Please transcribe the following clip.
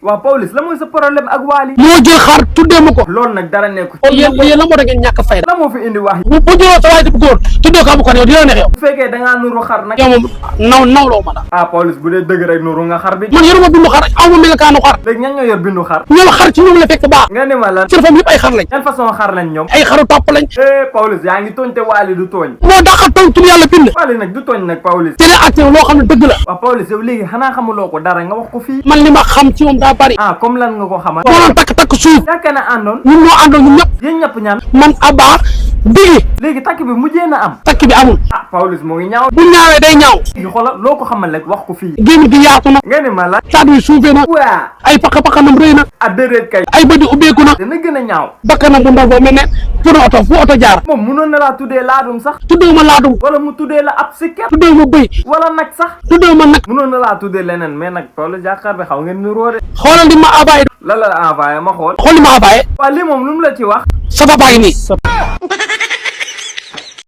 waaw Pawlish la mooy sa problème ak wally moo jël xar tuddee ma ko loolu nag dara nekku yéen la moo tax ngeen ñàkk fayda la moo fi indi wax bu jëloo sa waay di góor tuddee ko amu ko yow dina neex yow bu fekkee dangaa nuru xar nag yow moom nawloo ma la Pawlish bu dee dëgg rek nuru nga xar bi man yoruma bindu xar aw ma melakaanu xar léegi ñan ñoo yor bindu xar ñoom xar ci ñoom la fekk baax nga ne ma lan seen fam yëpp ay xar lañ yan façon xar lañ ñoom ay xaru topp lañ Pawlish yaa ngi tooñ te wally du tooñ moo dàqa tooñ tur yàlla bind wally nag du tooñ nag Pawlish te la acté loo xam ne dëgg la waaw Pawlish yow léegi xanaa xamuloo ko dara nga wax ko fii man li ma xam ci moom daa bari comme lan nga ko xamal moo doon takk suuf yaakaar na àndoon ñun ñoo àndoon ñun ñëpp yéen ñëpp ñaan man Abba Digi léegi takk bi mujjee na am takk bi amul Pawlish moo ngi ñaaw bu ñaawee day ñaaw léegi xoolal loo ko xamal rek wax ko fii gémmiñ gi yaatu na nga ne ma la caat wi suufee na waa ay paq-paqanam rëy na déedéet kay ay bëdi ubbeeku na dana gën a ñaaw bakkanam bu ndaw boo mel ne pour oto fu oto jaar moom munoon na laa tuddee laadum sax tuddee ma laadum wala mu tuddee la ab sikket tuddee ma bëy wala nag sax tuddee ma nag munoon na laa tuddee leneen mais nag Pawlish jàkkaar bi xaw ngeen nuroo de xoolal di ma envoyé la envoyé ma xool xool li ma envoyé waaw lii moom lu mu la ci wax sa papa ngi nii